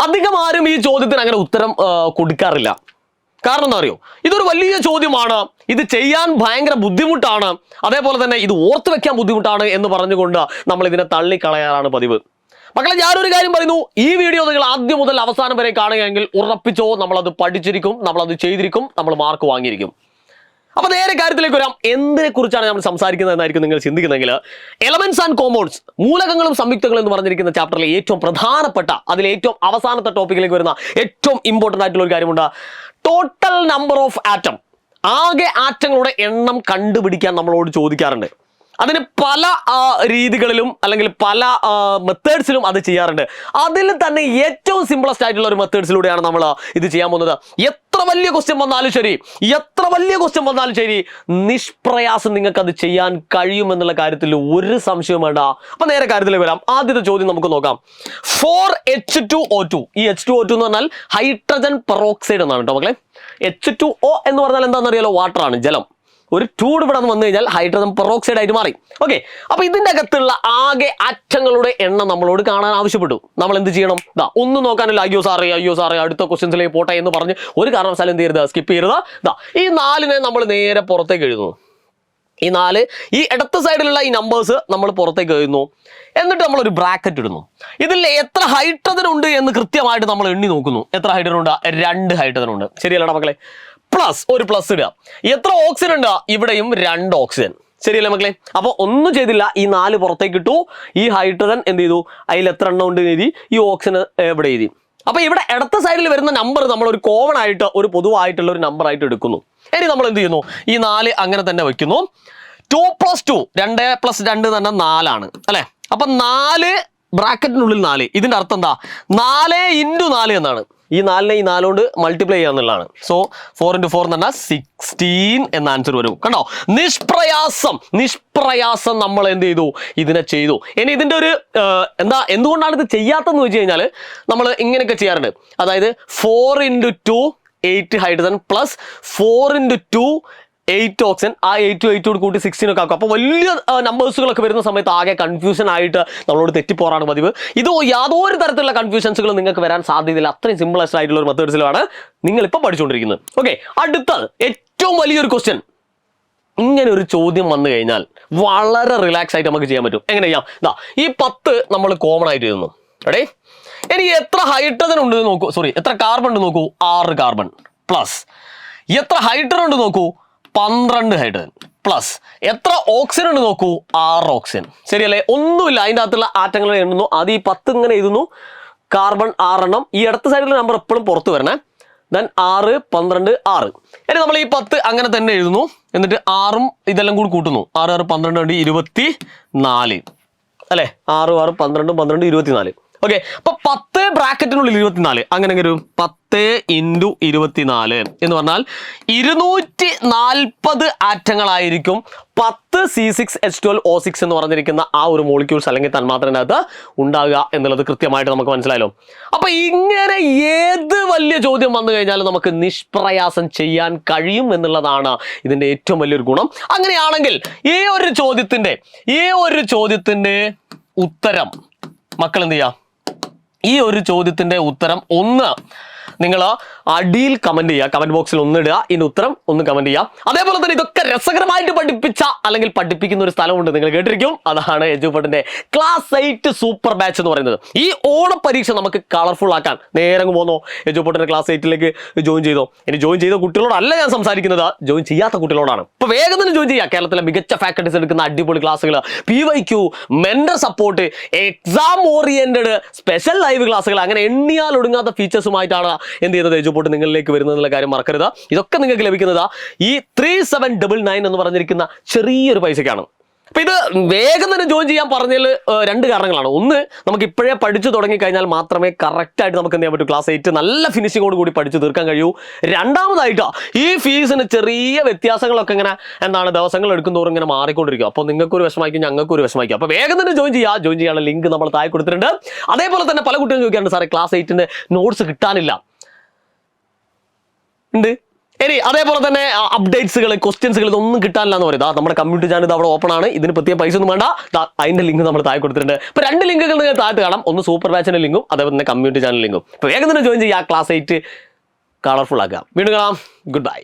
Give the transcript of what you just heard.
അധികം ആരും ഈ ചോദ്യത്തിന് അങ്ങനെ ഉത്തരം കൊടുക്കാറില്ല. കാരണം എന്താ അറിയോ, ഇതൊരു വലിയ ചോദ്യമാണ്, ഇത് ചെയ്യാൻ ഭയങ്കര ബുദ്ധിമുട്ടാണ്, അതേപോലെ തന്നെ ഇത് ഓർത്തു വെക്കാൻ ബുദ്ധിമുട്ടാണ് എന്ന് പറഞ്ഞുകൊണ്ട് നമ്മൾ ഇതിനെ തള്ളിക്കളയാറാണ് പതിവ്. മക്കളെ, ഞാനൊരു കാര്യം പറയുന്നു, ഈ വീഡിയോ നിങ്ങൾ ആദ്യം മുതൽ അവസാനം വരെ കാണുകയെങ്കിൽ ഉറപ്പിച്ചോ നമ്മളത് പഠിച്ചിരിക്കും, നമ്മളത് ചെയ്തിരിക്കും, നമ്മൾ മാർക്ക് വാങ്ങിയിരിക്കും. അപ്പൊ നേരെ കാര്യത്തിലേക്ക് വരാം. എന്തിനെ കുറിച്ചാണ് നമ്മൾ സംസാരിക്കുന്നത് എന്നായിരിക്കും നിങ്ങൾ ചിന്തിക്കുന്നെങ്കിൽ, എലമെന്റ്സ് ആൻഡ് കോമ്പൗണ്ട്സ്, മൂലകങ്ങളും സംയുക്തങ്ങളും എന്ന് പറഞ്ഞിരിക്കുന്ന ചാപ്റ്ററിലെ ഏറ്റവും പ്രധാനപ്പെട്ട, അതിൽ ഏറ്റവും അവസാനത്തെ ടോപ്പിക്കിലേക്ക് വരുന്ന ഏറ്റവും ഇമ്പോർട്ടന്റ് ആയിട്ടുള്ള ഒരു കാര്യമുണ്ട്. ടോട്ടൽ നമ്പർ ഓഫ് ആറ്റം, ആകെ ആറ്റങ്ങളുടെ എണ്ണം കണ്ടുപിടിക്കാൻ നമ്മളോട് ചോദിക്കാറുണ്ട്. അതിന് പല രീതികളിലും അല്ലെങ്കിൽ പല മെത്തേഡ്സിലും അത് ചെയ്യാറുണ്ട്. അതിൽ തന്നെ ഏറ്റവും സിമ്പിളസ്റ്റ് ആയിട്ടുള്ള ഒരു മെത്തേഡ്സിലൂടെയാണ് നമ്മൾ ഇത് ചെയ്യാൻ പോകുന്നത്. എത്ര വലിയ ക്വസ്റ്റ്യൻ വന്നാലും ശരി, നിഷ്പ്രയാസം നിങ്ങൾക്ക് അത് ചെയ്യാൻ കഴിയുമെന്നുള്ള കാര്യത്തിൽ ഒരു സംശയവും വേണ്ട. അപ്പൊ നേരെ കാര്യത്തിലേക്ക് വരാം. ആദ്യത്തെ ചോദ്യം നമുക്ക് നോക്കാം. 4H2O2, ഈ H2O2 എന്ന് പറഞ്ഞാൽ ഹൈഡ്രജൻ പെറോക്സൈഡ് എന്നാണ് കേട്ടോ മക്കളെ. H2O എന്ന് പറഞ്ഞാൽ എന്താണെന്ന് അറിയാലോ, വാട്ടർ ആണ്, ജലം. ഒരു ചൂട് ഇവിടെ വന്നു കഴിഞ്ഞാൽ ഹൈഡ്രജൻ പെറോക്സൈഡ് ആയിട്ട് മാറി. ഓക്കെ, അപ്പൊ ഇതിന്റെ അകത്തുള്ള ആകെ ആറ്റങ്ങളുടെ എണ്ണം നമ്മളോട് കാണാൻ ആവശ്യപ്പെട്ടു. നമ്മൾ എന്ത് ചെയ്യണം? ഒന്നും നോക്കാനല്ല, അയ്യോ സാറേ അടുത്ത ക്വസ്റ്റ്യൻസിലേക്ക് പോട്ടെ എന്ന് പറഞ്ഞ് ഒരു കാരണവശാലും എന്ത് ചെയ്യരുത്, സ്കിപ്പ് ചെയ്യരുത്. ഈ 4നെ നമ്മൾ നേരെ പുറത്തേക്ക് എഴുതുന്നു. ഈ 4, ഈ ഇടത്ത സൈഡിലുള്ള ഈ നമ്പേഴ്സ് നമ്മൾ പുറത്തേക്ക് എഴുതുന്നു. എന്നിട്ട് നമ്മൾ ഒരു ബ്രാക്കറ്റ് ഇടുന്നു. ഇതിൽ എത്ര ഹൈഡ്രജൻ ഉണ്ട് എന്ന് കൃത്യമായിട്ട് നമ്മൾ എണ്ണി നോക്കുന്നു. എത്ര ഹൈഡ്രജൻ ഉണ്ട്? 2 ഹൈഡ്രജൻ ഉണ്ട്. ശരിയല്ലടാ മക്കളെ? പ്ലസ് ഒരു പ്ലസ് ഇടുക. എത്ര ഓക്സിജൻ ഉണ്ട്? ഇവിടെയും 2 ഓക്സിജൻ. ശരിയല്ലേ മക്കളെ? അപ്പൊ ഒന്നും ചെയ്തില്ല, ഈ 4 പുറത്തേക്ക് ഇട്ടു. ഈ ഹൈഡ്രജൻ എന്ത് ചെയ്തു? അതിൽ എത്ര എണ്ണം ഉണ്ട് എഴുതി, ഈ ഓക്സിജൻ എവിടെ എഴുതി. അപ്പൊ ഇവിടെ ഇടത്ത സൈഡിൽ വരുന്ന നമ്പർ നമ്മൾ ഒരു കോമൺ ആയിട്ട്, ഒരു പൊതുവായിട്ടുള്ള ഒരു നമ്പർ ആയിട്ട് എടുക്കുന്നു. ഇനി നമ്മൾ എന്ത് ചെയ്യുന്നു? ഈ 4 അങ്ങനെ തന്നെ വെക്കുന്നു. 2 + 2, 2 + 2 തന്നെ 4 ആണ് അല്ലെ? അപ്പൊ 4 ബ്രാക്കറ്റിനുള്ളിൽ 4, ഇതിന്റെ അർത്ഥം എന്താ? 4 × 4 എന്നാണ്. ഈ 4നെ ഈ 4 കൊണ്ട് മൾട്ടിപ്ലൈ ചെയ്യാന്നുള്ളതാണ്. സോ 4 × 4 എന്ന് പറഞ്ഞാൽ 16 എന്ന ആൻസർ വരും. കണ്ടോ? നിഷ്പ്രയാസം നമ്മൾ എന്ത് ചെയ്തു? ഇതിനെ ചെയ്തു. ഇനി ഇതിന്റെ ഒരു എന്തുകൊണ്ടാണ് ഇത് ചെയ്യാത്തതെന്ന് വെച്ച് കഴിഞ്ഞാൽ, നമ്മൾ ഇങ്ങനെയൊക്കെ ചെയ്യാറുണ്ട്. അതായത് 4 × 2 8 ഹൈഡ്രജൻ പ്ലസ് 4 × 2 8 ഓക്സിജൻ. ആ 8 കൂട്ടി 16 ഒക്കെ ആക്കും. അപ്പോൾ വലിയ നമ്പേഴ്സുകളൊക്കെ വരുന്ന സമയത്ത് ആകെ കൺഫ്യൂഷൻ ആയിട്ട് നമ്മളോട് തെറ്റിപ്പോറാണ് പതിവ്. ഇത് യാതൊരു തരത്തിലുള്ള കൺഫ്യൂഷൻസുകളും നിങ്ങൾക്ക് വരാൻ സാധ്യതയില്ല. അത്രയും സിമ്പിളസ്റ്റ് ആയിട്ടുള്ള ഒരു മെത്തേഡ്സിലാണ് നിങ്ങളിപ്പോൾ പഠിച്ചുകൊണ്ടിരിക്കുന്നത്. ഓക്കെ, അടുത്തത് ഏറ്റവും വലിയൊരു ക്വസ്റ്റ്യൻ. ഇങ്ങനെ ഒരു ചോദ്യം വന്നു കഴിഞ്ഞാൽ വളരെ റിലാക്സ് ആയിട്ട് നമുക്ക് ചെയ്യാൻ പറ്റും. എങ്ങനെ ചെയ്യാം? ഈ 10 നമ്മൾ കോമൺ ആയിട്ട് എഴുതുന്നു. എടേ, ഇനി എത്ര ഹൈഡ്രജൻ ഉണ്ട് നോക്കൂ, എത്ര കാർബൺ ഉണ്ട് നോക്കൂ, 6 കാർബൺ. പ്ലസ് എത്ര ഹൈഡ്രജൻ ഉണ്ട് നോക്കൂ, 12 ഹൈഡ്രജൻ. പ്ലസ് എത്ര ഓക്സിജൻ ഉണ്ട് നോക്കൂ, 6 ഓക്സിജൻ. ശരിയല്ലേ? ഒന്നുമില്ല, അതിൻ്റെ അകത്തുള്ള ആറ്റങ്ങൾ എണ്ണുന്നു. അത് ഈ 10 ഇങ്ങനെ എഴുതുന്നു. കാർബൺ 6 എണ്ണം. ഈ ഇടത്ത സൈഡിലെ നമ്പർ എപ്പോഴും പുറത്ത് വരണേ. ദെൻ 6 12 6. ഇനി നമ്മൾ ഈ 10 അങ്ങനെ തന്നെ എഴുതുന്നു. എന്നിട്ട് 6ഉം ഇതെല്ലാം കൂടി കൂട്ടുന്നു. 6 6 12 24 അല്ലെ? 6 6 12 12 24. ഓക്കെ, അപ്പൊ 10 ബ്രാക്കറ്റിനുള്ളിൽ 24. അങ്ങനെ ഒരു 10 × 24 എന്ന് പറഞ്ഞാൽ 240 ആറ്റങ്ങളായിരിക്കും 10 C6H12O6 എന്ന് പറഞ്ഞിരിക്കുന്ന ആ ഒരു മോളിക്യൂൾസ് അല്ലെങ്കിൽ തന്മാത്രൻ്റെ അകത്ത് ഉണ്ടാകുക എന്നുള്ളത് കൃത്യമായിട്ട് നമുക്ക് മനസ്സിലായല്ലോ. അപ്പൊ ഇങ്ങനെ ഏത് വലിയ ചോദ്യം വന്നു കഴിഞ്ഞാലും നമുക്ക് നിഷ്പ്രയാസം ചെയ്യാൻ കഴിയും എന്നുള്ളതാണ് ഇതിന്റെ ഏറ്റവും വലിയൊരു ഗുണം. അങ്ങനെയാണെങ്കിൽ ഈ ഒരു ചോദ്യത്തിന്റെ ഉത്തരം മക്കൾ എന്ത് ചെയ്യാം? ഈ ഒരു ചോദ്യത്തിന്റെ ഉത്തരം ഒന്ന് നിങ്ങൾ അടിയിൽ കമന്റ് ചെയ്യുക, കമന്റ് ബോക്സിൽ ഒന്ന് ഇടുക, ഇതിന്റെ ഉത്തരം ഒന്ന് കമന്റ് ചെയ്യുക. അതേപോലെ തന്നെ ഇതൊക്കെ രസകരമായിട്ട് പഠിപ്പിച്ച അല്ലെങ്കിൽ പഠിപ്പിക്കുന്ന ഒരു സ്ഥലമുണ്ട്, നിങ്ങൾ കേട്ടിരിക്കും. അതാണ് എജുപോർട്ടിന്റെ ക്ലാസ് 8 സൂപ്പർ ബാച്ച് എന്ന് പറയുന്നത്. ഈ ഓണ പരീക്ഷ നമുക്ക് കളർഫുൾ ആക്കാൻ നേരെ പോന്നോ, എജുപോർട്ടിന്റെ ക്ലാസ് 8ലേക്ക് ജോയിൻ ചെയ്തോ. ഇനി ജോയിൻ ചെയ്ത കുട്ടികളോടല്ല ഞാൻ സംസാരിക്കുന്നത്, ജോയിൻ ചെയ്യാത്ത കുട്ടികളോടാണ്. ഇപ്പൊ വേഗം തന്നെ ജോയിൻ ചെയ്യുക. കേരളത്തിലെ മികച്ച ഫാക്കൽറ്റീസ് എടുക്കുന്ന അടിപൊളി ക്ലാസ്സുകൾ, PYQ, mentor support, exam oriented special live ക്ലാസ്സുകൾ, അങ്ങനെ എണ്ണിയാൽ ഒടുങ്ങാത്ത ഫീച്ചേഴ്സുമായിട്ടാണ് എന്ത് ചെയ്യുന്നത് എജുപോർട്ട് നിങ്ങളിലേക്ക് വരുന്നതെന്നുള്ള കാര്യം മറക്കരുത്. ഇതൊക്കെ നിങ്ങൾക്ക് ലഭിക്കുന്നത് ഈ 3799 എന്ന് പറഞ്ഞിരിക്കുന്ന ചെറിയൊരു പൈസക്കാണ്. അപ്പൊ ഇത് വേഗം തന്നെ ജോയിൻ ചെയ്യാൻ പറഞ്ഞതിൽ 2 കാരണങ്ങളാണ്. ഒന്ന്, നമുക്ക് ഇപ്പോഴേ പഠിച്ചു തുടങ്ങിക്കഴിഞ്ഞാൽ മാത്രമേ കറക്റ്റായിട്ട് നമുക്ക് എന്ത് ചെയ്യാൻ പറ്റൂ, ക്ലാസ് 8 നല്ല ഫിനിഷിങ്ങോട് കൂടി പഠിച്ചു തീർക്കാൻ കഴിയൂ. രണ്ടാമതായിട്ട് ഈ ഫീസിന് ചെറിയ വ്യത്യാസങ്ങളൊക്കെ ഇങ്ങനെ ദിവസങ്ങൾ എടുക്കുന്തോറും ഇങ്ങനെ മാറിക്കൊണ്ടിരിക്കും. അപ്പോൾ നിങ്ങൾക്കൊരു വിഷമായിരിക്കും, ഞങ്ങൾക്കൊരു വിഷമായിരിക്കും. അപ്പോൾ വേഗം തന്നെ ജോയിൻ ചെയ്യാനുള്ള ലിങ്ക് നമ്മൾ താഴെ കൊടുത്തിട്ടുണ്ട്. അതേപോലെ തന്നെ പല കുട്ടികളും ചോദിക്കാറുണ്ട്, സാറേ ക്ലാസ് 8ന്റെ നോട്ട്സ് കിട്ടാനില്ല. ഉണ്ട്, ഇനി അതേപോലെ തന്നെ അപ്ഡേറ്റ്സുകൾ ക്വസ്റ്റ്യൻസുകൾ ഇതൊന്നും കിട്ടാനില്ല എന്ന് പറയുന്നത് നമ്മുടെ കമ്മ്യൂണിറ്റി ചാനൽ ഇത് അവിടെ ഓപ്പൺ ആണ്. ഇതിന് പ്രത്യേക പൈസ ഒന്നും വേണ്ട. അതിന്റെ ലിങ്ക് നമ്മൾ താഴെ കൊടുത്തിട്ടുണ്ട്. ഇപ്പൊ 2 ലിങ്കുകൾ നിങ്ങൾ താഴത്ത് കാണാം. ഒന്ന് സൂപ്പർ ബാച്ചിന്റെ ലിങ്കും അതേപോലെ തന്നെ കമ്മ്യൂണിറ്റി ചാനൽ ലിങ്കും. ഇപ്പൊ വേഗം തന്നെ ജോയിൻ ചെയ്യുക. ക്ലാസ് 8 കളർഫുൾ ആക്കുക. വീണ്ടും കാണാം. Good bye.